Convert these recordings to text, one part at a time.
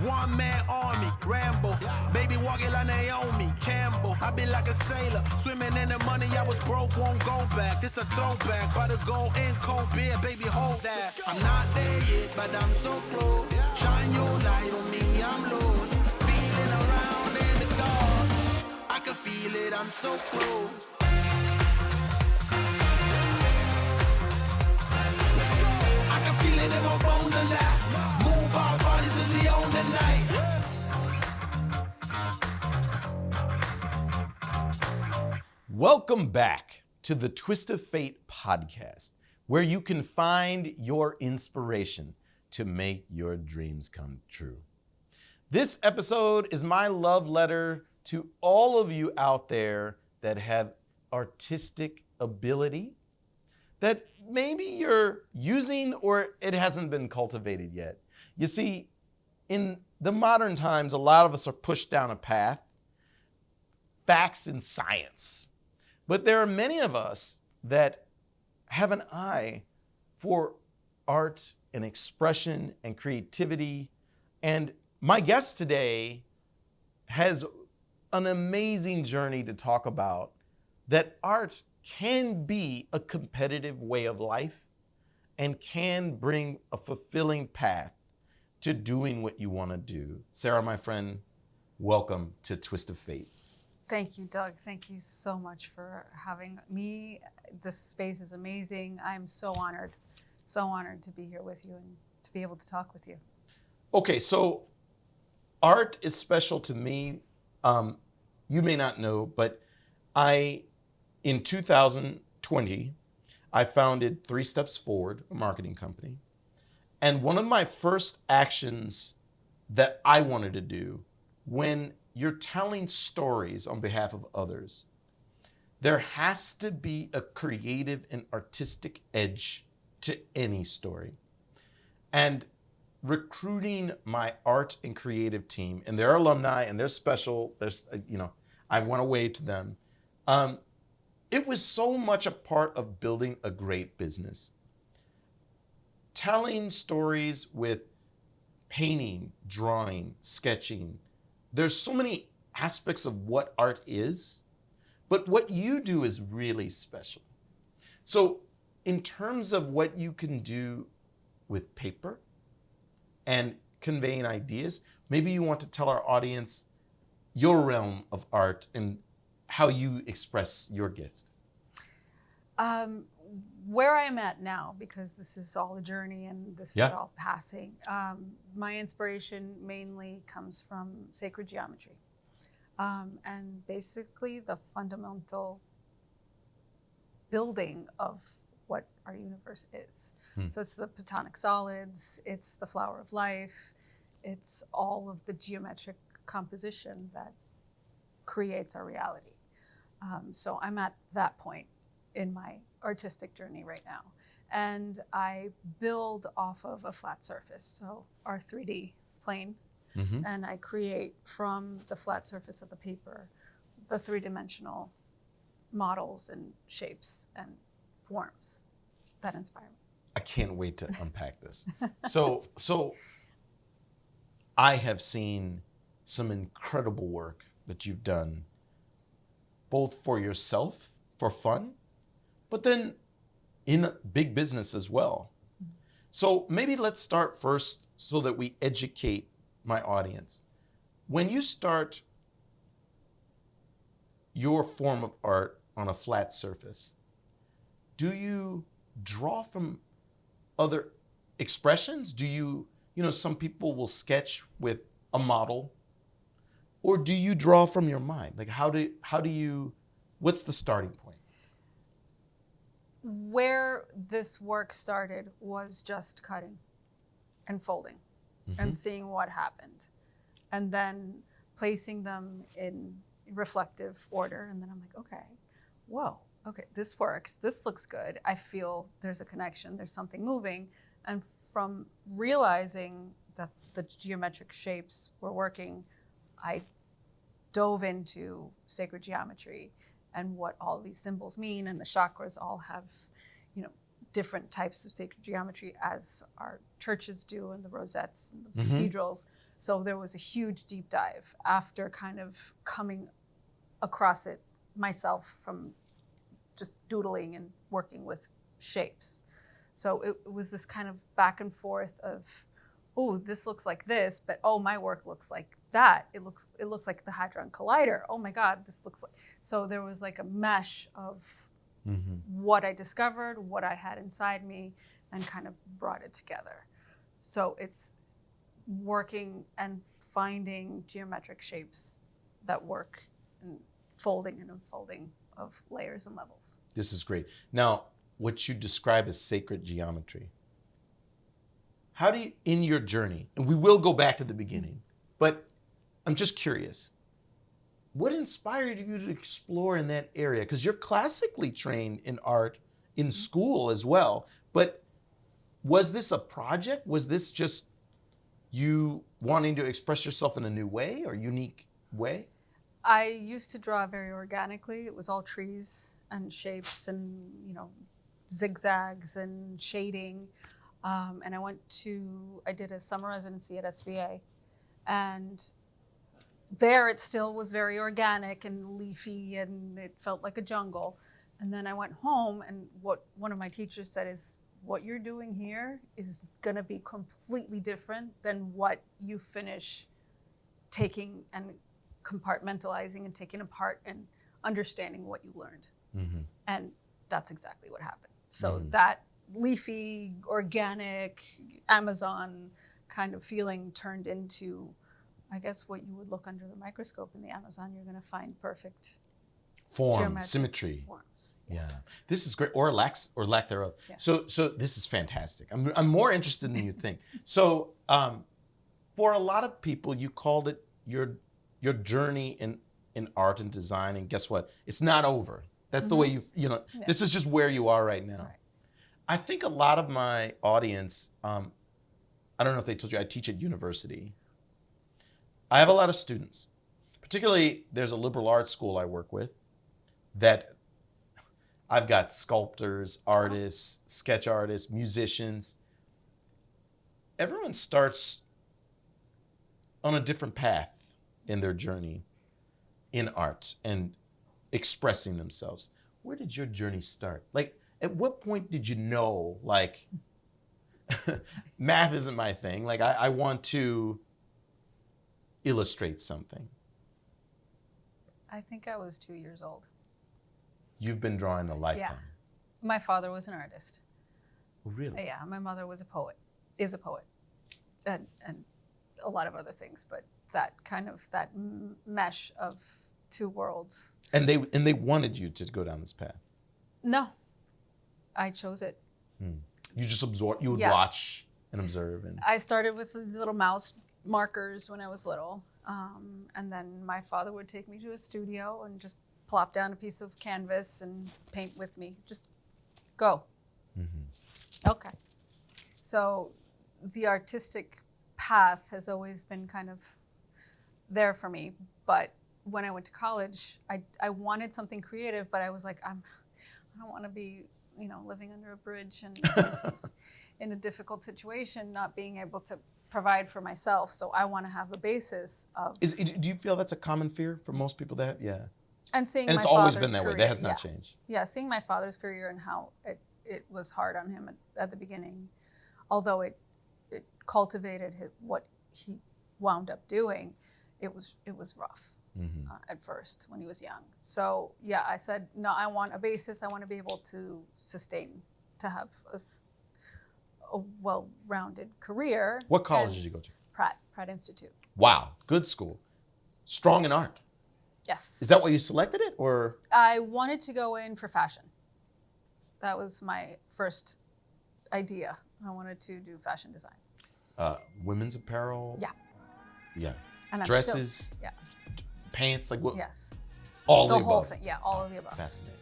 One man army, Rambo. Baby walking like Naomi Campbell. I be like a sailor, swimming in the money. I was broke, won't go back. This a throwback, by the gold in cold beer, baby hold that. I'm not there yet, but I'm so close. Shine your light on me, I'm lost. Feeling around in the dark. I can feel it, I'm so close. I can feel it in my bones and that. Move our bodies 'cause we own the night. Welcome back to the Twist of Fate podcast, where you can find your inspiration to make your dreams come true. This episode is my love letter to all of you out there that have artistic ability that maybe you're using or it hasn't been cultivated yet. You see, in the modern times, a lot of us are pushed down a path, facts and science. But there are many of us that have an eye for art and expression and creativity. And my guest today has an amazing journey to talk about that art can be a competitive way of life and can bring a fulfilling path to doing what you want to do. Sara, my friend, welcome to Twist of Fate. Thank you, Doug. Thank you so much for having me. This space is amazing. I'm so honored to be here with you and to be able to talk with you. Okay, so art is special to me. You may not know, but in 2020, I founded 3 Steps Forward, a marketing company. And one of my first actions that I wanted to do when you're telling stories on behalf of others, there has to be a creative and artistic edge to any story. And recruiting my art and creative team, and they're alumni and they're special, I want to wave to them. It was so much a part of building a great business. Telling stories with painting, drawing, sketching. There's so many aspects of what art is, but what you do is really special. So in terms of what you can do with paper and conveying ideas, maybe you want to tell our audience your realm of art and how you express your gift. Where I am at now, because this is all a journey and this is all passing, my inspiration mainly comes from sacred geometry. And basically the fundamental building of what our universe is. So it's the platonic solids, it's the flower of life, it's all of the geometric composition that creates our reality. So I'm at that point in my artistic journey right now. And I build off of a flat surface, so our 3D plane. And I create from the flat surface of the paper, the 3-dimensional models and shapes and forms that inspire me. I can't wait to unpack this. So I have seen some incredible work that you've done, both for yourself, for fun, but then in big business as well. So maybe let's start first so that we educate my audience. When you start your form of art on a flat surface, do you draw from other expressions? Do you some people will sketch with a model, or do you draw from your mind? Like how do you, what's the starting point? Where this work started was just cutting and folding and seeing what happened, and then placing them in reflective order. And then I'm like, okay, whoa, okay, this works. This looks good. I feel there's a connection. There's something moving. And from realizing that the geometric shapes were working, I dove into sacred geometry and what all these symbols mean, and the chakras all have, different types of sacred geometry, as our churches do, and the rosettes and the cathedrals. So there was a huge deep dive after kind of coming across it myself from just doodling and working with shapes. So it was this kind of back and forth of, oh, this looks like this, but oh, my work looks like that. It looks like the Hadron Collider. Oh my God, this looks like. So there was like a mesh of what I discovered, what I had inside me, and kind of brought it together. So it's working and finding geometric shapes that work, and folding and unfolding of layers and levels. This is great. Now, what you describe as sacred geometry, how do you, in your journey, and we will go back to the beginning, but I'm just curious, what inspired you to explore in that area? Because you're classically trained in art in school as well, but was this a project? Was this just you wanting to express yourself in a new way or unique way? I used to draw very organically. It was all trees and shapes and, zigzags and shading. And I did a summer residency at SVA. And there it still was very organic and leafy and it felt like a jungle. And then I went home, and what one of my teachers said is, what you're doing here is going to be completely different than what you finish taking and compartmentalizing and taking apart and understanding what you learned. And that's exactly what happened. So that leafy, organic, Amazon kind of feeling turned into, I guess, what you would look under the microscope in the Amazon. You're going to find perfect Form, symmetry. Forms. Yeah, this is great, or lack thereof. Yeah. So this is fantastic. I'm more interested than you think. So, for a lot of people, you called it your journey in art and design, and guess what? It's not over. That's the way this is just where you are right now. Right. I think a lot of my audience, I don't know if they told you, I teach at university. I have a lot of students, particularly there's a liberal arts school I work with that I've got sculptors, artists, sketch artists, musicians. Everyone starts on a different path in their journey in art and expressing themselves. Where did your journey start? Like, at what point did you know, like, math isn't my thing. Like, I want to illustrate something. I think I was 2 years old. You've been drawing a lifetime. Yeah. My father was an artist. Oh, really? Yeah, my mother was is a poet, and a lot of other things, but that kind of, that mesh of two worlds. And they wanted you to go down this path? No, I chose it. You just absorb, you would watch and observe. And I started with the little mouse markers when I was little, and then my father would take me to a studio and just plop down a piece of canvas and paint with me. Just go. Okay. So the artistic path has always been kind of there for me, but when I went to college, I wanted something creative, but I was like, I don't want to be, living under a bridge and in a difficult situation, not being able to provide for myself. So I want to have a basis of. Do you feel that's a common fear for most people? And seeing and my it's always father's been that way. career, That has not changed. Yeah, seeing my father's career and how it was hard on him at the beginning, although it cultivated what he wound up doing. It was rough at first when he was young. So yeah, I said, no, I want a basis. I want to be able to sustain, to have a well-rounded career. What college did you go to? Pratt Institute. Wow, good school. Strong in art. Yes. Is that why you selected it, or? I wanted to go in for fashion. That was my first idea. I wanted to do fashion design. Women's apparel? Yeah. Yeah. And dresses? Yeah. Pants? Like what? Yes. All the of the whole above? thing. Yeah, all of the above. Fascinating.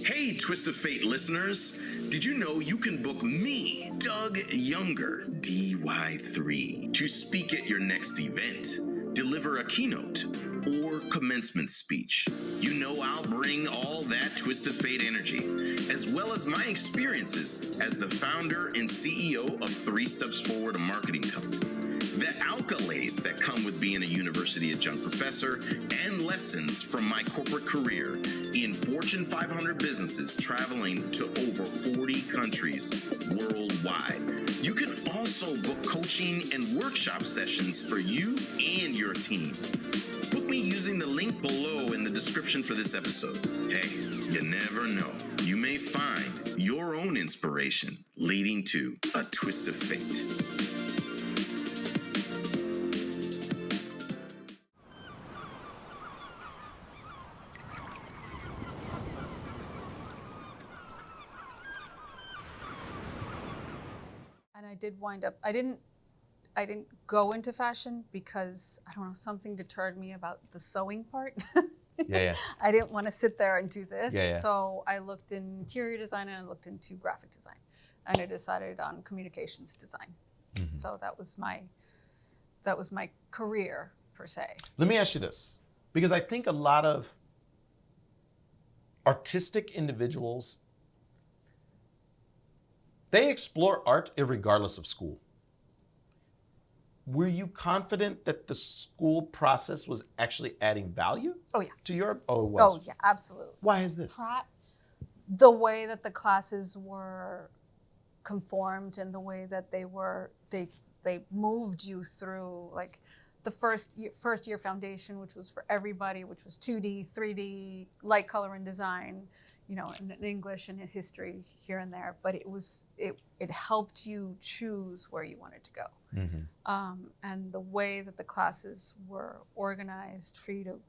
Hey, Twist of Fate listeners. Did you know you can book me, Doug Younger, DY3, to speak at your next event, deliver a keynote, or commencement speech? You know I'll bring all that Twist of Fate energy as well as my experiences as the founder and CEO of 3 Steps Forward, a marketing company. The accolades that come with being a university adjunct professor, and lessons from my corporate career in Fortune 500 businesses traveling to over 40 countries worldwide. You can also book coaching and workshop sessions for you and your team. Book me using the link below in the description for this episode. Hey, you never know. You may find your own inspiration leading to a twist of fate. And I did wind up, I didn't go into fashion because, I don't know, something deterred me about the sewing part. Yeah. I didn't want to sit there and do this. Yeah. So I looked in interior design and I looked into graphic design. And I decided on communications design. Mm-hmm. So that was my career, per se. Let me ask you this, because I think a lot of artistic individuals, they explore art regardless of school. Were you confident that the school process was actually adding value? Oh, yeah. To your, oh, it was? Oh, yeah, absolutely. Why is this? Pratt, the way that the classes were conformed and the way that they moved you through, like the first year foundation, which was for everybody, which was 2D, 3D, light, color, and design, you know, and English and history here and there. But it helped you choose where you wanted to go. Mm-hmm. And the way that the classes were organized for you to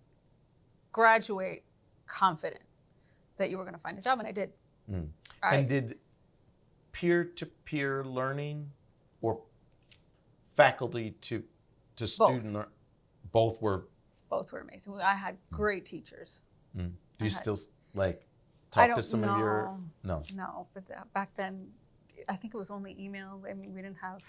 graduate confident that you were going to find a job, and I did. Mm. And did peer-to-peer learning or faculty to student learn, both were amazing. I had great teachers. Do you still talk to some of your no, but back then I think it was only email. I mean, we didn't have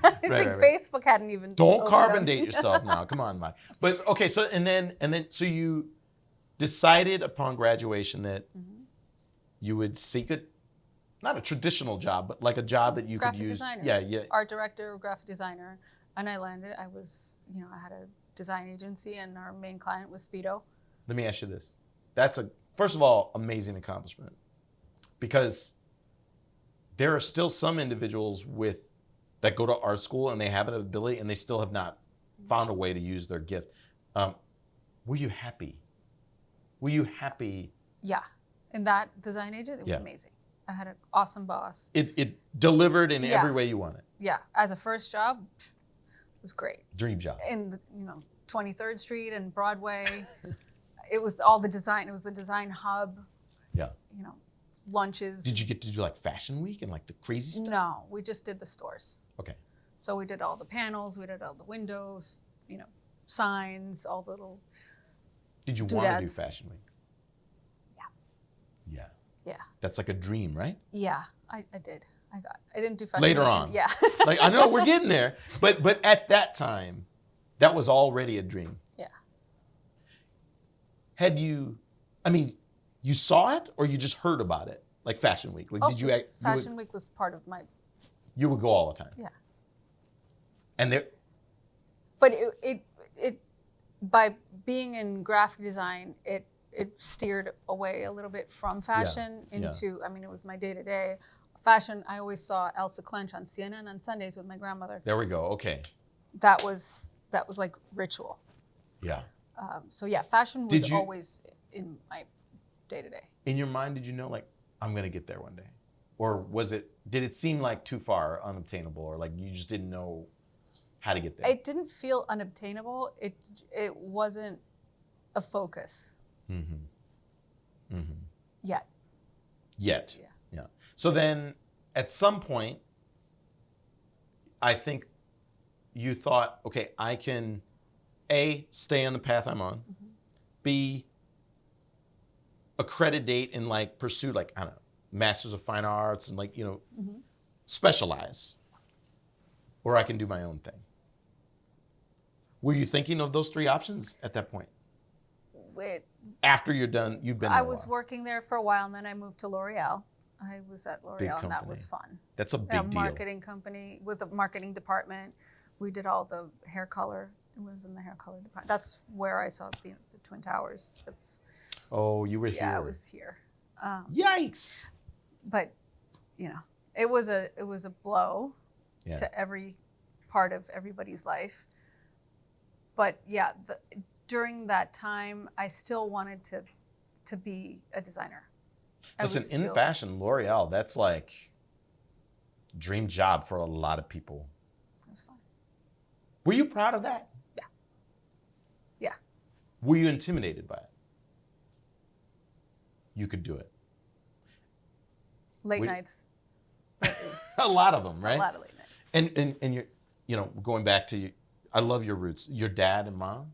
I think Facebook hadn't even don't carbon date yourself now, come on, Mike. But okay, so and then so you decided upon graduation that you would seek not a traditional job, but like a job that you graphic could use. Designer. Yeah. Art director, graphic designer. And I landed. I was, I had a design agency and our main client was Speedo. Let me ask you this. That's first of all, amazing accomplishment. Because there are still some individuals that go to art school and they have an ability and they still have not found a way to use their gift. Were you happy? Yeah. In that design agency, it was amazing. I had an awesome boss. It delivered in every way you wanted. Yeah. As a first job, it was great. Dream job. In the 23rd Street and Broadway. It was all the design. It was the design hub. Yeah. Lunches. Did you get to do like Fashion Week and like the crazy stuff? No, we just did the stores. Okay. So we did all the panels, we did all the windows, signs, all the little Did you want to do Fashion Week? Yeah. Yeah. That's like a dream, right? Yeah, I did. I didn't do Fashion Later Week. on. Yeah. I know we're getting there, but at that time, that was already a dream. Yeah. Had you, you saw it or you just heard about it? Like Fashion Week? Like, Fashion Week was part of my... You would go all the time? Yeah. And there... But it by being in graphic design, it steered away a little bit from fashion into, it was my day-to-day. Fashion, I always saw Elsa Clench on CNN on Sundays with my grandmother. There we go, okay. That was like ritual. Yeah. Fashion was always in my day-to-day. In your mind, did you know, I'm going to get there one day? Or did it seem like too far, unobtainable, or like you just didn't know how to get there? It didn't feel unobtainable. It wasn't a focus. Mm-hmm. Mm-hmm. Yet. Yeah. So then, at some point, I think you thought, okay, I can, A, stay on the path I'm on, B, accreditate and pursue Masters of Fine Arts and specialize, or I can do my own thing. Were you thinking of those three options at that point? After you're done, you've been there I a was while. working there for a while, and then I moved to L'Oreal. I was at L'Oreal, and that was fun. That's a big deal. Marketing company with a marketing department. We did all the hair color. It was in the hair color department. That's where I saw the Twin Towers. Oh, you were here. Yeah, I was here. Yikes. But, you know, it was a blow to every part of everybody's life. But yeah, during that time, I still wanted to be a designer. Listen, in fashion, L'Oreal, that's like dream job for a lot of people. It was fun. Were you proud of that? Yeah. Yeah. Were you intimidated by it? You could do it. Late nights. A lot of them, right? A lot of late nights. And you're, you know, going back to I love your roots. Your dad and mom.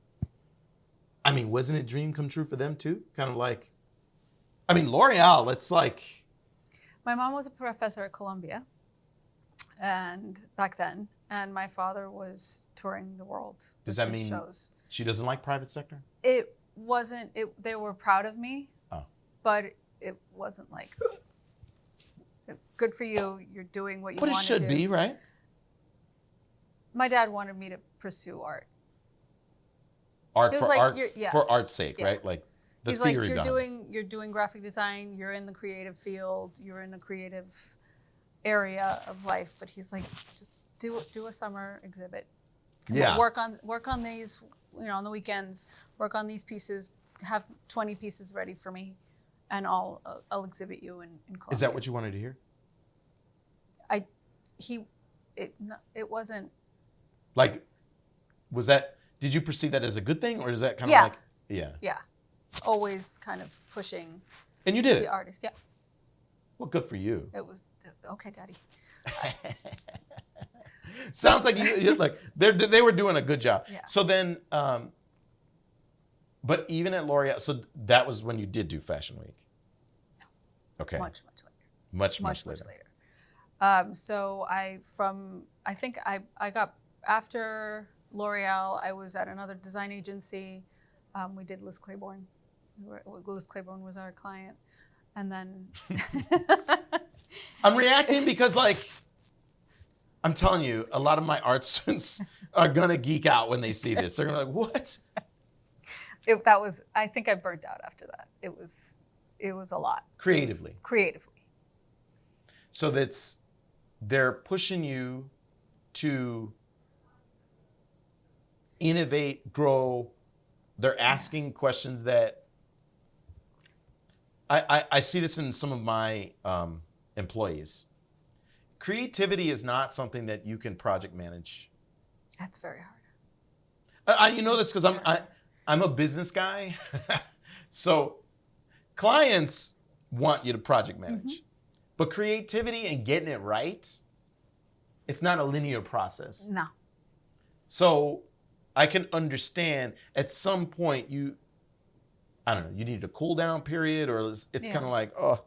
I mean, wasn't it dream come true for them too? Kind of like, I mean, L'Oreal, it's like. My mom was a professor at Columbia, and back then, and my father was touring the world. Does that with mean shows. She doesn't like private sector? It wasn't. They were proud of me, but it wasn't like, good for you. You're doing what you want to do. But it should be, right? My dad wanted me to pursue art. Art It for was like, art, yeah. for art's sake, Yeah. right? Like the He's like, theory you're doing graphic design. You're in the creative field. You're in a creative area of life. But he's like, just do a summer exhibit. Work on these, you know, on the weekends. Work on these pieces. Have 20 pieces ready for me, and I'll exhibit you in Colombia. Is that what you wanted to hear? It wasn't. Like, was that? Did you perceive that as a good thing, or is that kind of like, Yeah, always kind of pushing. And you did the it. artist. Yeah. Well, good for you. It was okay, Daddy. Sounds like you like they were doing a good job. Yeah. So then, but even at L'Oreal, so that was when you did do Fashion Week. No. Okay. Much later. Much later. So I think I got after L'Oreal. I was at another design agency. We did Liz Claiborne. Liz Claiborne was our client, and then I'm reacting because, like, I'm telling you, a lot of my art students are gonna geek out when they see this. They're gonna be like, "What?" I think I burnt out after that. It was a lot. Creatively. So they're pushing you to innovate, grow. They're asking questions that I see this in some of my employees. Creativity is not something that you can project manage. That's very hard. You know this because I'm a business guy. So clients want you to project manage. Mm-hmm. But creativity and getting it right, it's not a linear process. No. So I can understand at some point you need a cool down period, or it's kind of like, oh,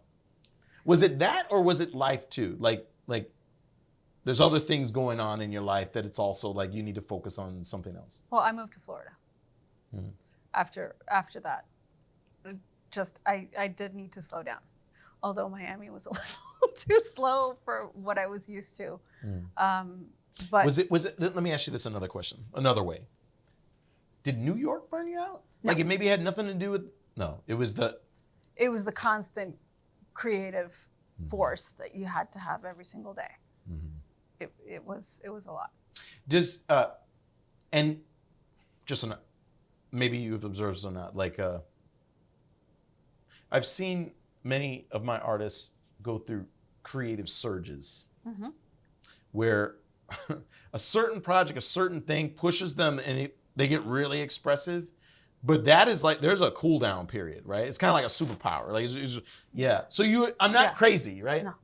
was it that, or was it life too? Like there's other things going on in your life that it's also like you need to focus on something else. Well, I moved to Florida after that. I did need to slow down, although Miami was a little too slow for what I was used to. But was it? Let me ask you this another way. Did New York burn you out? No. Like it maybe had nothing to do with. No, it was the constant creative force that you had to have every single day. Mm-hmm. It was a lot. Does and just maybe you've observed this or not, like I've seen many of my artists go through creative surges where a certain project, a certain thing pushes them and they get really expressive. But that is like, there's a cool down period, right? It's kind of like a superpower. Like, yeah. So I'm not crazy, right? No,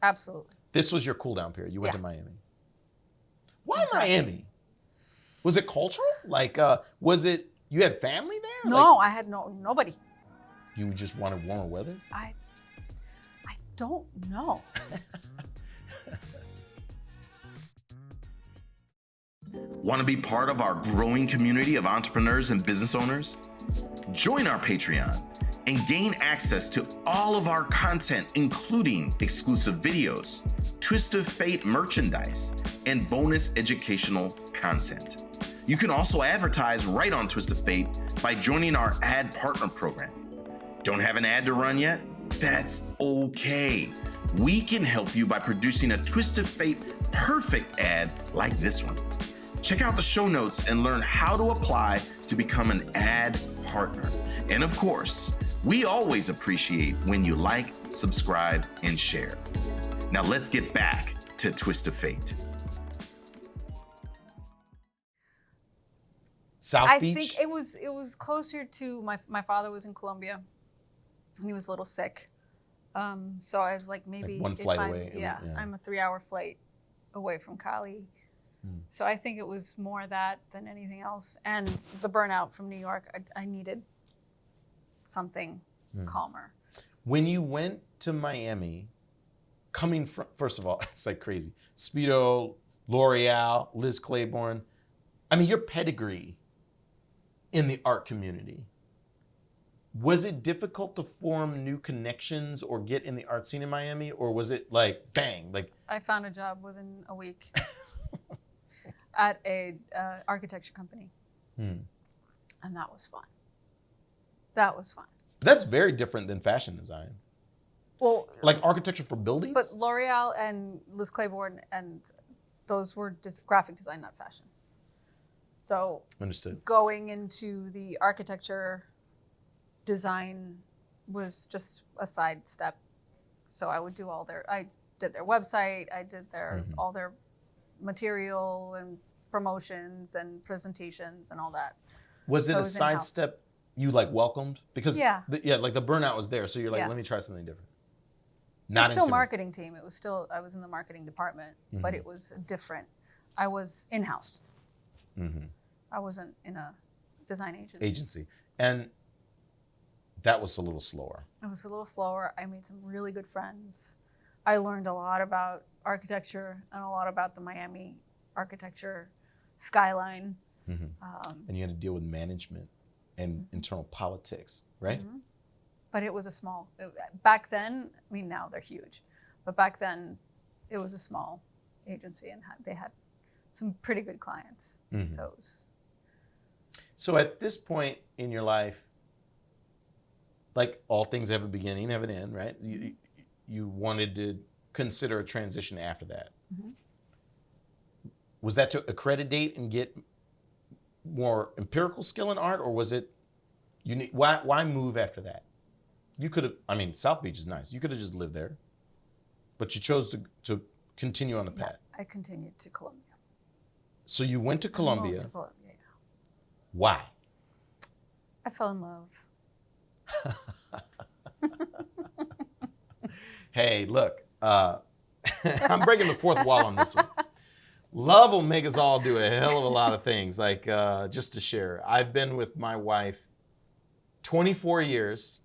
absolutely. This was your cool down period. You went to Miami. Why Miami? Was it cultural? Like, was it, you had family there? No, like, I had nobody. You just wanted warmer weather? I don't know. Want to be part of our growing community of entrepreneurs and business owners? Join our Patreon and gain access to all of our content, including exclusive videos, Twist of Fate merchandise, and bonus educational content. You can also advertise right on Twist of Fate by joining our ad partner program. Don't have an ad to run yet? That's okay. We can help you by producing a Twist of Fate perfect ad like this one. Check out the show notes and learn how to apply to become an ad partner. And of course, we always appreciate when you like, subscribe, and share. Now let's get back to Twist of Fate. South Beach? I think it was closer to my father was in Colombia, and he was a little sick. So I was like, maybe Like one if flight I'm, away. Yeah, I'm a 3-hour flight away from Cali. So I think it was more that than anything else. And the burnout from New York, I needed something calmer. When you went to Miami, coming from, first of all, it's like crazy. Speedo, L'Oreal, Liz Claiborne. I mean, your pedigree in the art community. Was it difficult to form new connections or get in the art scene in Miami? Or was it like, bang, like? I found a job within a week at a architecture company. And that was fun. That was fun. That's very different than fashion design. Well, Like architecture for buildings? but L'Oreal and Liz Claiborne, and those were graphic design, not fashion. So Understood. going into the architecture design was just a side step. So I would do I did their website, I did their all their material and promotions and presentations and all that. Was it So a it was side in-house. step you like welcomed? Because Yeah. Like the burnout was there, so you're like, Yeah. let me try something different. It was still intimidating. marketing team. It was still, I was in the marketing department, but it was different. I was in-house. I wasn't in a design agency. And that was a little slower. It was a little slower. I made some really good friends. I learned a lot about architecture and a lot about the Miami architecture skyline. And you had to deal with management and internal politics, right? But it was back then, I mean, now they're huge, but back then it was a small agency and they had some pretty good clients. So it was, So at this point in your life, like all things have a beginning, have an end, right? You wanted to consider a transition after that. Was that to accreditate and get more empirical skill in art, or was it why move after that? You could have, I mean, South Beach is nice. You could have just lived there, but you chose to continue on the path. I continued to Colombia. So you went to I Colombia. moved to Colombia, yeah. Why? I fell in love. Hey, look, I'm breaking the fourth wall on this one. Love will make us all do a hell of a lot of things. Like, just to share, I've been with my wife 24 years.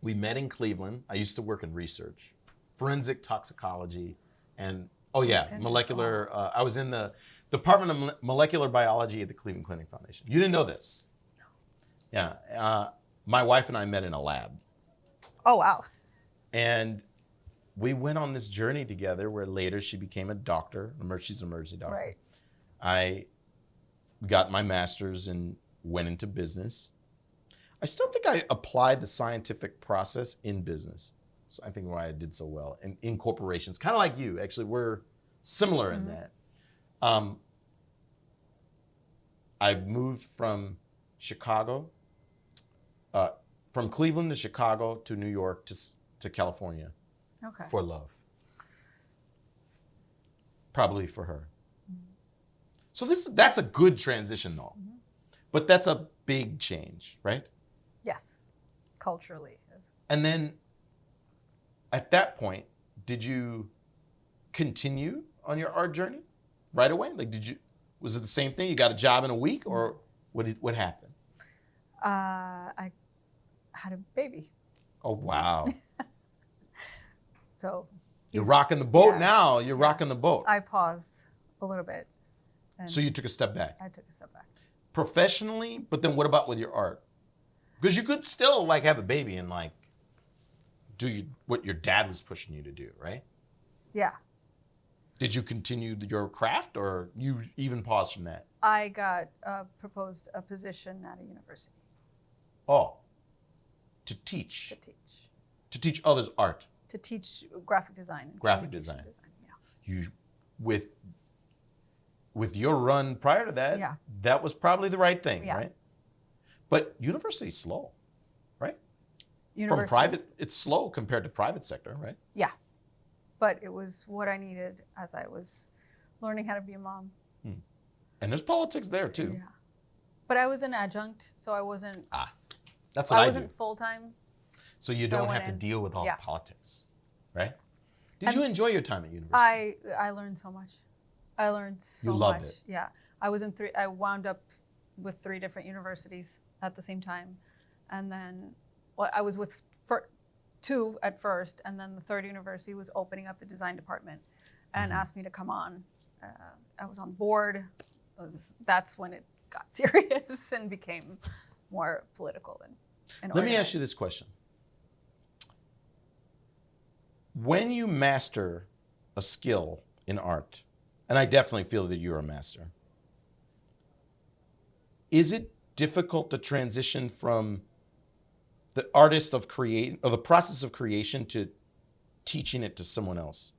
We met in Cleveland. I used to work in research, forensic toxicology, and molecular. I was in the Department of Molecular Biology at the Cleveland Clinic Foundation. You didn't know this? No. Yeah. My wife and I met in a lab. Oh, wow. And we went on this journey together where later she became a doctor. She's an emergency doctor. Right. I got my master's and went into business. I still think I applied the scientific process in business. So I think why I did so well in corporations, kind of like you. Actually, we're similar in that. I moved from Chicago, from Cleveland to Chicago to New York to California for love. Probably for her. So that's a good transition though. But that's a big change, right? Yes, culturally. And then at that point, did you continue on your art journey right away? Like, was it the same thing? You got a job in a week, or what happened? I had a baby. Oh, wow. So you're rocking the boat yeah. now. You're rocking the boat. I paused a little bit. And So you took a step back. I took a step back. Professionally, but then what about with your art? Because you could still like have a baby and like do what your dad was pushing you to do, right? Yeah. Did you continue your craft, or you even paused from that? I got proposed a position at a university. Oh, to teach. To teach others art. To teach graphic design. And Graphic design. Yeah. You with your run prior to that, Yeah. that was probably the right thing, Yeah. right? But university's slow, right? From Universities. private, it's slow compared to private sector, right? Yeah. But it was what I needed as I was learning how to be a mom. And there's politics there too. Yeah. But I was an adjunct, so I wasn't. That's what I wasn't do. full time. So you so I don't went have to in. deal with all Yeah. the politics, right? Did you enjoy your time at university? I learned so much. I learned so much. You loved it. Yeah. I wound up with 3 different universities at the same time. And then I was with 2 at first, and then the 3rd university was opening up the design department and asked me to come on. I was on board. That's when it got serious and became more political and Let me ask you this question. When you master a skill in art, and I definitely feel that you're a master, is it difficult to transition from the artist of create or the process of creation to teaching it to someone else?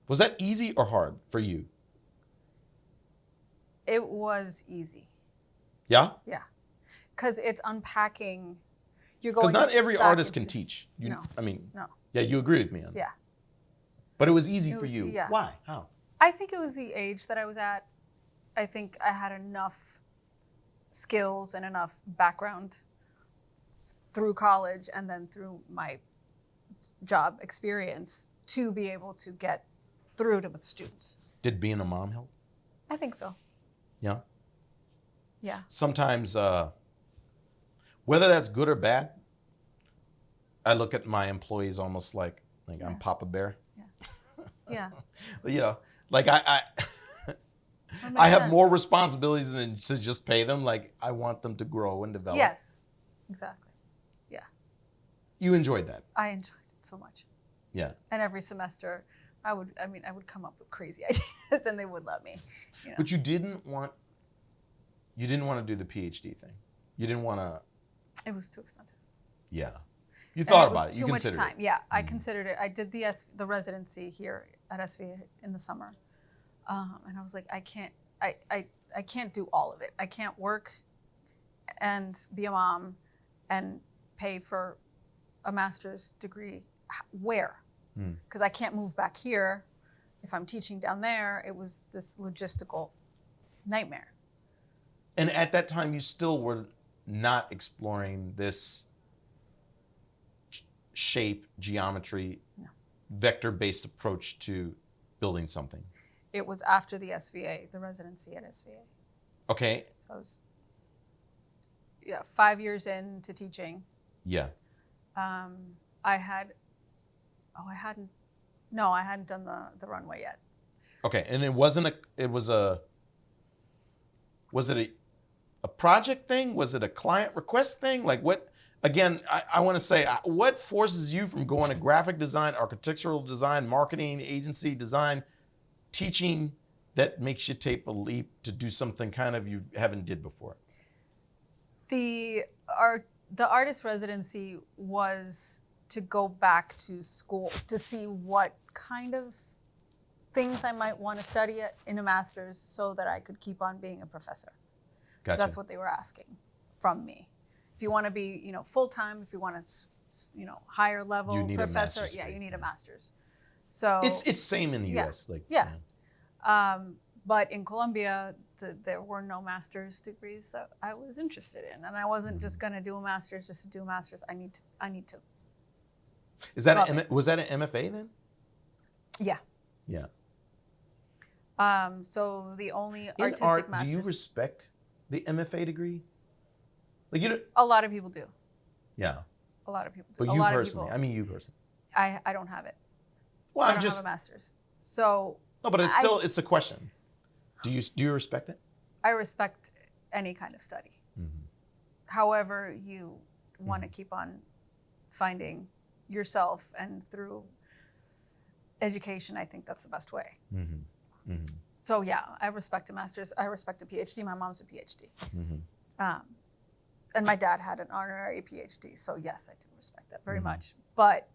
Was that easy or hard for you? It was easy. Yeah? Yeah. Because it's unpacking. You're going Because not every back artist can into- teach. No. I mean, No. yeah, you agree with me on that. Yeah. But it was easy It for was- you. yeah. Why? How? I think it was the age that I was at. I think I had enough skills and enough background through college and then through my job experience to be able to get through to the students. Did being a mom help? I think so. Yeah. Yeah. Sometimes, whether that's good or bad, I look at my employees almost like I'm Papa Bear. Yeah. You know, like I That makes have sense. more responsibilities than to just pay them. Like I want them to grow and develop. Yes. Exactly. Yeah. You enjoyed that. I enjoyed it so much. Yeah. And every semester I would come up with crazy ideas and they would let me. You know? But you didn't want to do the PhD thing. You didn't want to. It was too expensive. Yeah. You thought And it was about it. You too much considered time. it. Yeah, I considered it. I did the residency here at SVA in the summer, and I was like, I can't do all of it. I can't work and be a mom and pay for a master's degree. Where? Because I can't move back here. If I'm teaching down there, it was this logistical nightmare. And at that time, you still were not exploring this shape, geometry, vector-based approach to building something. It was after the SVA, the residency at SVA. Okay. So I was 5 years into teaching. Yeah. I hadn't done the runway yet. Okay. And it was it a project thing? Was it a client request thing? Like what? Again, I want to say, what forces you from going to graphic design, architectural design, marketing, agency design, teaching, that makes you take a leap to do something kind of you haven't did before? The artist residency was to go back to school to see what kind of things I might want to study in a master's so that I could keep on being a professor. Gotcha. That's what they were asking from me. If you want to be, full-time, if you want to, higher level You need a professor, master's yeah, degree. you need a master's. So It's same in the Yeah. U.S. Like Yeah. But in Colombia, there were no master's degrees that I was interested in, and I wasn't just going to do a master's just to do a master's. I need to. Is that Love was that an MFA then? Yeah. Yeah. So the only In artistic art, master's. do you respect the MFA degree? Like you don't, A lot of people do. yeah. A lot of people do. But a you lot personally, of I mean you personally. people. I don't have it. Well, I I'm don't just have a master's. So no, but it's still it's a question. Do you respect it? I respect any kind of study. however you want to keep on finding yourself, and through education, I think that's the best way. Mm-hmm. Mm-hmm. So yeah, I respect a master's. I respect a PhD. My mom's a PhD. Mm-hmm. And my dad had an honorary PhD. So yes, I do respect that very Mm-hmm. much. But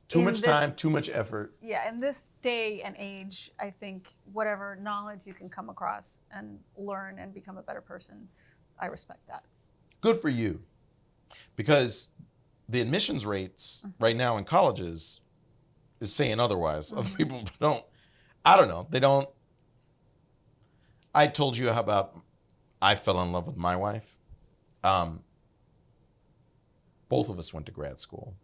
Too much time, too much effort. Yeah, in this day and age, I think whatever knowledge you can come across and learn and become a better person, I respect that. Good for you. Because the admissions rates right now in colleges is saying otherwise. Other people don't, I don't know. They don't. I told you how about I fell in love with my wife. Both of us went to grad school.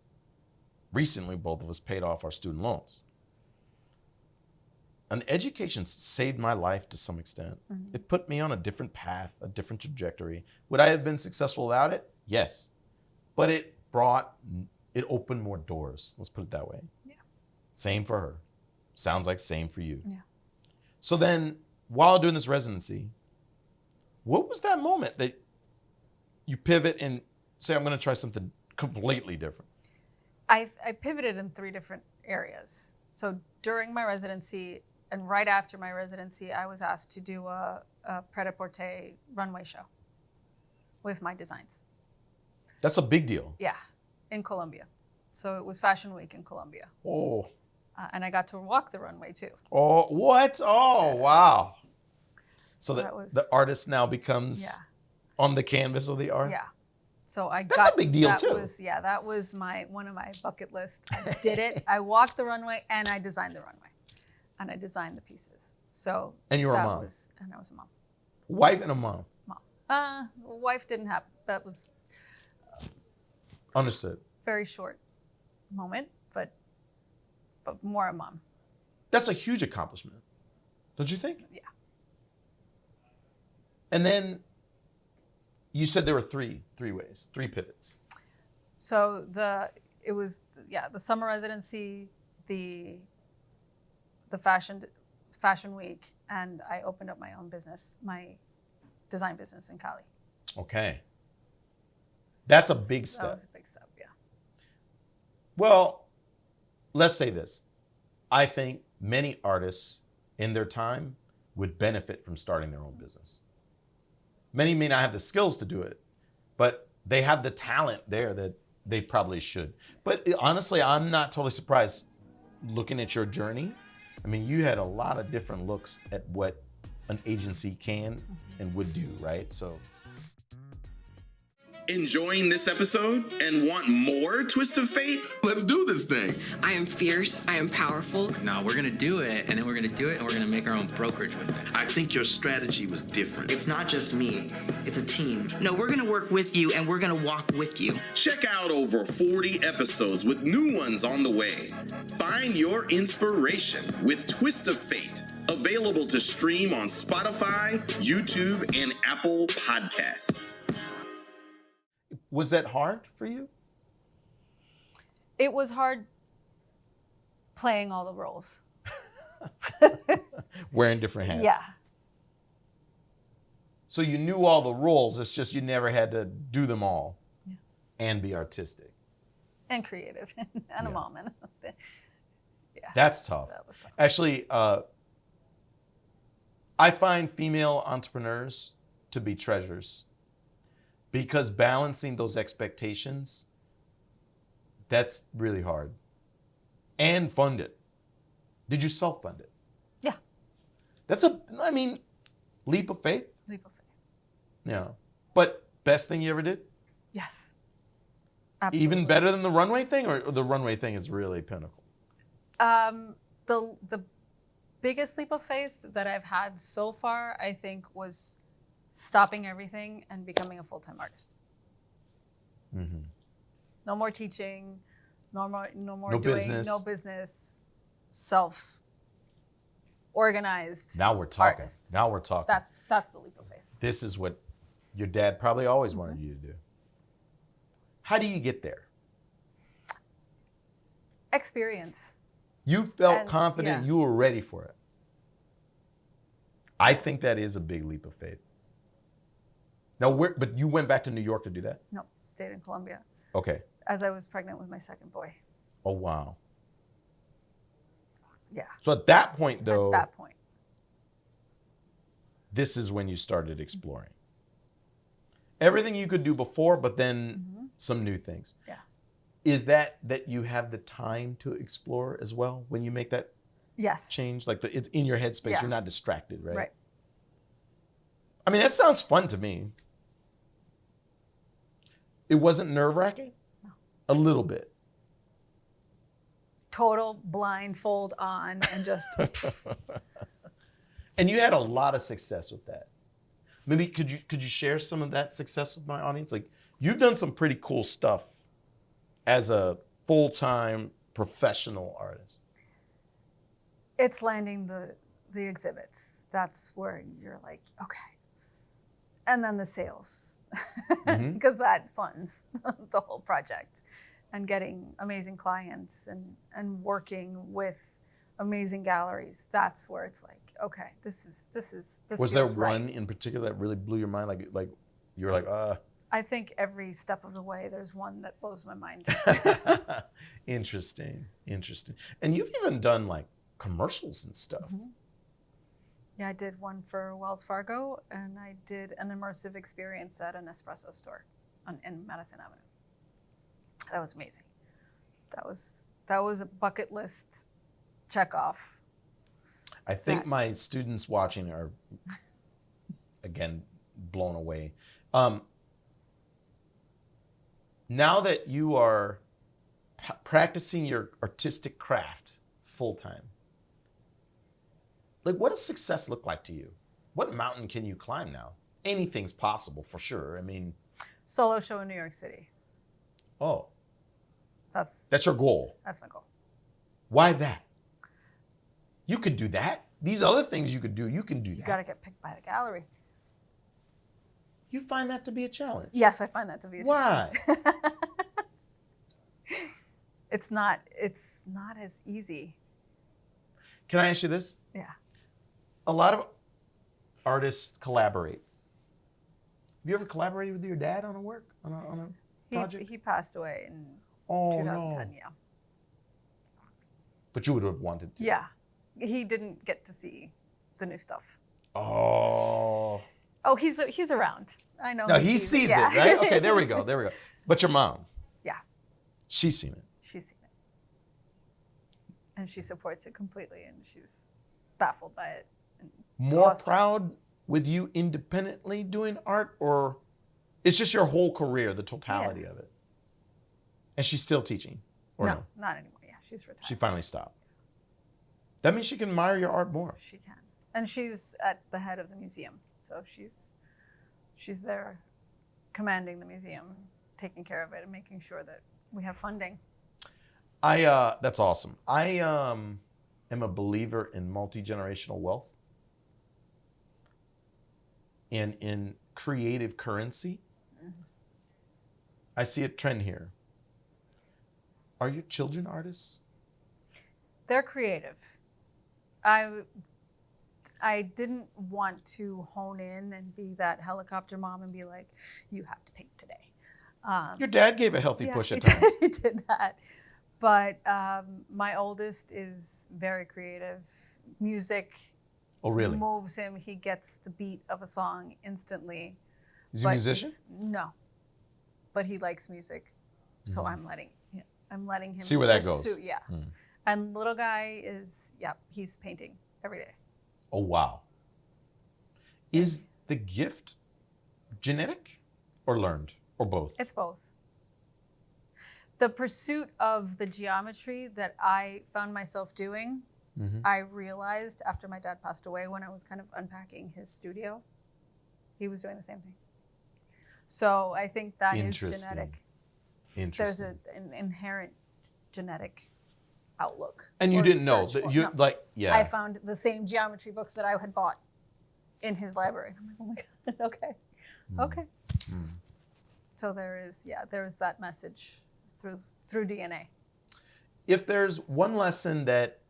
Recently, both of us paid off our student loans. An education saved my life to some extent. Mm-hmm. It put me on a different path, a different trajectory. Would I have been successful without it? Yes. But it opened more doors. Let's put it that way. Yeah. Same for her. Sounds like same for you. Yeah. So then, while doing this residency, what was that moment that you pivot and say, I'm going to try something completely different? I pivoted in 3 different areas. So during my residency and right after my residency, I was asked to do a Pret-a-Porter runway show with my designs. That's a big deal. Yeah, in Colombia. So it was Fashion Week in Colombia. Oh. And I got to walk the runway too. Oh, what? Oh, wow. So the artist now becomes on the canvas of the art? Yeah. So That's a big deal too. That was one of my bucket lists. I did it. I walked the runway and I designed the runway. And I designed the pieces. So and you were a mom. And I was a mom. Wife and a mom. Mom. Wife didn't happen. That was understood. Very short moment, but more a mom. That's a huge accomplishment. Don't you think? Yeah. And then you said there were three ways, 3 pivots. So the summer residency, the fashion week, and I opened up my own business, my design business in Cali. Okay. That's a big step. That was a big step, yeah. Well, let's say this. I think many artists in their time would benefit from starting their own business. Many may not have the skills to do it, but they have the talent there that they probably should. But honestly, I'm not totally surprised looking at your journey. I mean, you had a lot of different looks at what an agency can and would do, right? So. Enjoying this episode and want more Twist of Fate? Let's do this thing. I am fierce. I am powerful. No, we're going to do it, and then we're going to do it, and we're going to make our own brokerage with it. I think your strategy was different. It's not just me. It's a team. No, we're going to work with you, and we're going to walk with you. Check out over 40 episodes with new ones on the way. Find your inspiration with Twist of Fate. Available to stream on Spotify, YouTube, and Apple Podcasts. Was that hard for you? It was hard playing all the roles. Wearing different hats. Yeah. So you knew all the roles, it's just you never had to do them all and be artistic. And creative and a mom. And That's tough. That was tough. Actually, I find female entrepreneurs to be treasures. Because balancing those expectations, that's really hard. And fund it. Did you self-fund it? Yeah. That's leap of faith. Leap of faith. Yeah. But best thing you ever did? Yes. Absolutely. Even better than the runway thing, or the runway thing is really pinnacle? The biggest leap of faith that I've had so far, I think, was stopping everything and becoming a full-time artist. Mm-hmm. No more teaching, no more business. no business, self-organized. Now we're talking. Artist. Now we're talking. That's the leap of faith. This is what your dad probably always wanted you to do. How do you get there? Experience. You felt confident, you were ready for it. I think that is a big leap of faith. Now, but you went back to New York to do that? No, stayed in Colombia Okay. as I was pregnant with my second boy. Oh, wow. Yeah. So at that point, though, At that point. this is when you started exploring. Everything you could do before, but then some new things. Yeah. Is that you have the time to explore as well when you make that Yes. change? Like it's in your headspace, Yeah. you're not distracted, right? Right. I mean, that sounds fun to me. It wasn't nerve-wracking? No. A little bit. Total blindfold on and just And you had a lot of success with that. Maybe could you share some of that success with my audience? Like you've done some pretty cool stuff as a full-time professional artist. it's landing the exhibits. That's where you're like, okay. And then the sales, because that funds the whole project, and getting amazing clients and working with amazing galleries. That's where it's like, okay, this Was there feels right. one in particular that really blew your mind? Like you were like, I think every step of the way, there's one that blows my mind. Interesting. And you've even done like commercials and stuff. Yeah, I did one for Wells Fargo, and I did an immersive experience at an espresso store in Madison Avenue. That was amazing. That was a bucket list check off. I think my students watching are, again, blown away. Now that you are practicing your artistic craft full time, like what does success look like to you? What mountain can you climb now? Anything's possible for sure. I mean, Solo show in New York City. oh, That's your goal. my goal. Why that? You could do that. These other things you could do, you can do You that. got to get picked by the gallery. You find that to be a challenge. Yes, I find that to be a Why? challenge. It's not as easy. Can I ask you this? Yeah. A lot of artists collaborate. Have you ever collaborated with your dad on a project? He passed away in Oh, 2010, no. yeah. But you would have wanted to. Yeah. He didn't get to see the new stuff. Oh. Oh, he's around. I know. No, he sees yeah. it, right? Okay, there we go. But your mom, Yeah, she's seen it. she's seen it. And she supports it completely, and she's baffled by it. and More awestruck. proud with you independently doing art, or it's just your whole career, the totality of it? And she's still teaching, or no? Not anymore. Yeah, she's retired. She finally stopped. That means she can admire your art more. She can. And she's at the head of the museum. So she's there commanding the museum, taking care of it, and making sure that we have funding. That's awesome. I am a believer in multi-generational wealth and in creative currency. I see a trend here. Are your children artists? They're creative. I didn't want to hone in and be that helicopter mom and be like, you have to paint today. Your dad gave a healthy push he at times. He did that. But my oldest is very creative. Music Oh, really? moves him. He gets the beat of a song instantly. Is he a But musician? no. But he likes music. So I'm letting him See where that pursue- goes. Yeah. And little guy is, he's painting every day. Oh, wow. Is the gift genetic or learned or both? It's both. The pursuit of the geometry that I found myself doing, I realized after my dad passed away, when I was kind of unpacking his studio, he was doing the same thing. So I think that is genetic. There's an inherent genetic outlook. And you or didn't know search that for- you no. yeah. I found the same geometry books that I had bought in his library. I'm like, oh my God, okay. So there is that message through DNA. If there's one lesson that,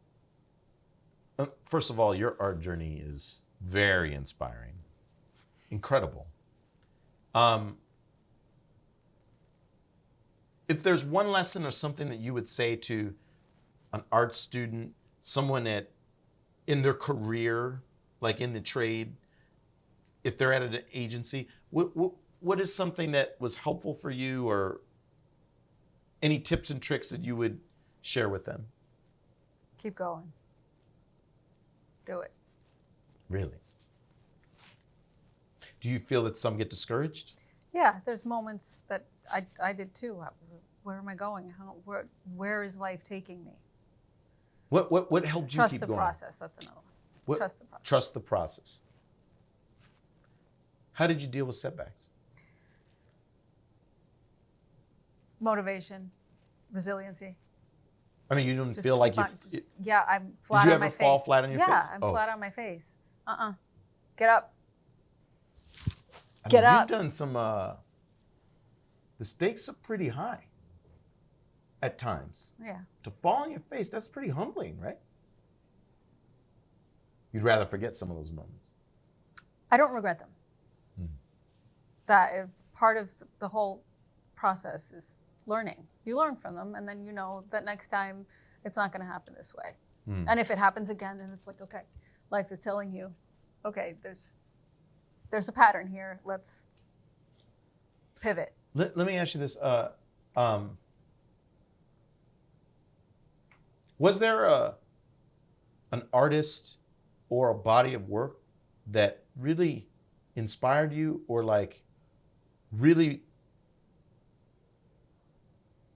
first of all, your art journey is very inspiring, incredible. If there's one lesson or something that you would say to an art student, someone in their career, like in the trade, if they're at an agency, what is something that was helpful for you, or any tips and tricks that you would share with them? Keep going. Do it. Really? Do you feel that some get discouraged? Yeah, there's moments that I did too. Where am I going? Where is life taking me? What helped you Trust keep the going? process. That's another one. Trust the process. Trust the process. How did you deal with setbacks? Motivation, resiliency. I mean, you didn't Just feel like keep you. on, just, yeah, I'm flat Did you on my ever face. fall flat on your face? Yeah, I'm Oh. flat on my face. Get up. I Get mean, up. You've done some. The stakes are pretty high. At times. Yeah. To fall on your face, that's pretty humbling, right? You'd rather forget some of those moments. I don't regret them. Part of the whole process is learning. You learn from them, and then you know that next time it's not going to happen this way. And if it happens again, then it's like, okay, life is telling you, okay, there's a pattern here. Let's pivot. Let me ask you this. Was there an artist or a body of work that really inspired you, or like really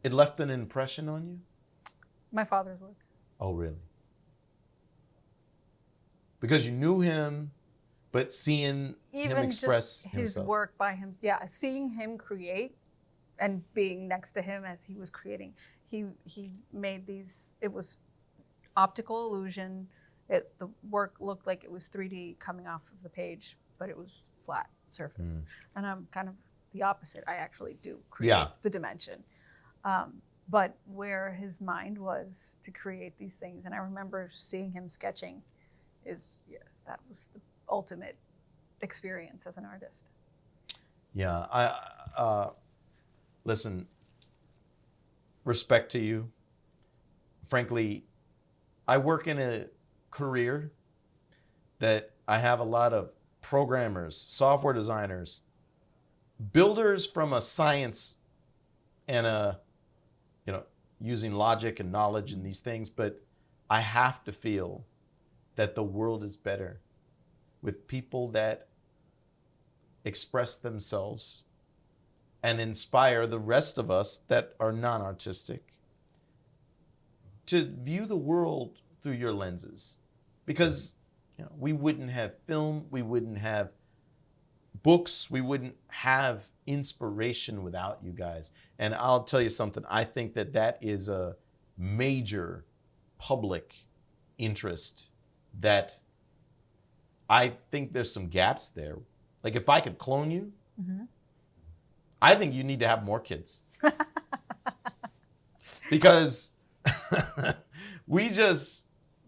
it left an impression on you? My father's work. Oh, really? Because you knew him, but seeing him express just his himself. work by him, seeing him create and being next to him as he was creating, he made these. It was optical illusion. The work looked like it was 3D coming off of the page, but it was flat surface. And I'm kind of the opposite. I actually do create the dimension. But where his mind was to create these things, and I remember seeing him sketching, that was the ultimate experience as an artist. Yeah, I listen, respect to you. Frankly, I work in a career that I have a lot of programmers, software designers, builders from a science and using logic and knowledge and these things, but I have to feel that the world is better with people that express themselves and inspire the rest of us that are non-artistic to view the world through your lenses. Because we wouldn't have film, we wouldn't have books, we wouldn't have inspiration without you guys. And I'll tell you something, I think that is a major public interest that I think there's some gaps there. Like if I could clone you, I think you need to have more kids. Because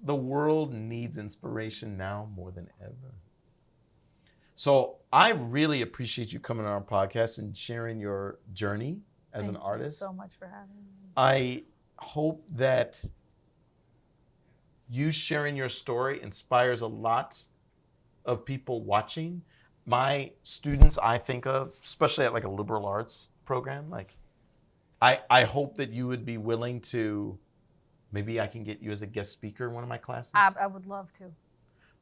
the world needs inspiration now more than ever. So I really appreciate you coming on our podcast and sharing your journey as an artist. Thank you so much for having me. I hope that you sharing your story inspires a lot of people watching. My students, I think of, especially at like a liberal arts program, like I hope that you would be willing to, maybe I can get you as a guest speaker in one of my classes. I would love to.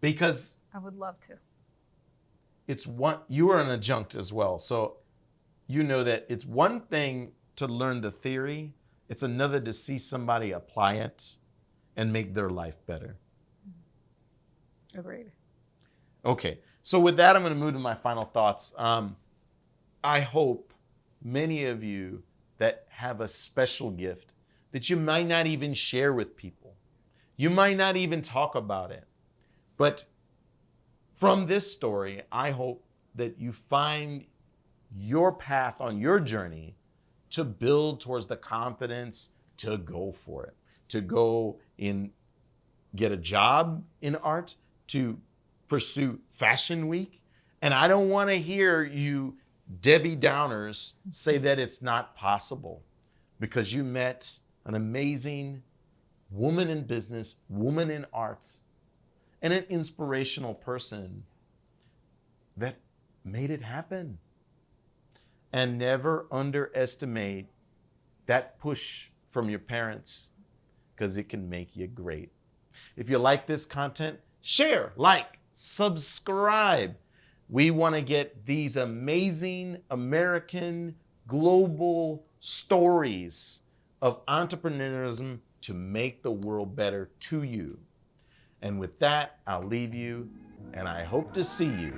Because I would love to. You are an adjunct as well. So you know that it's one thing to learn the theory. It's another to see somebody apply it and make their life better. Agreed. Okay. So with that, I'm going to move to my final thoughts. I hope many of you that have a special gift that you might not even share with people. You might not even talk about it. But from this story, I hope that you find your path on your journey to build towards the confidence to go for it, to go get a job in art, to pursue Fashion Week. And I don't want to hear you Debbie Downers say that it's not possible because you met an amazing woman in business, woman in art, and an inspirational person that made it happen. And never underestimate that push from your parents because it can make you great. If you like this content, share, like, subscribe. We want to get these amazing American global stories of entrepreneurship to make the world better to you. And with that, I'll leave you, and I hope to see you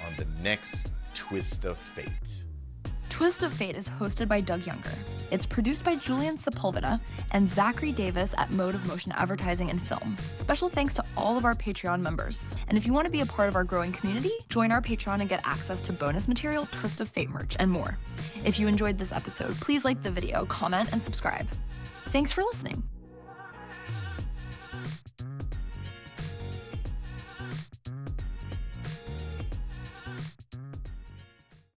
on the next Twist of Fate. Twist of Fate is hosted by Doug Younger. It's produced by Julian Sepulveda and Zachary Davis at Mode of Motion Advertising and Film. Special thanks to all of our Patreon members. And if you want to be a part of our growing community, join our Patreon and get access to bonus material, Twist of Fate merch, and more. If you enjoyed this episode, please like the video, comment, and subscribe. Thanks for listening.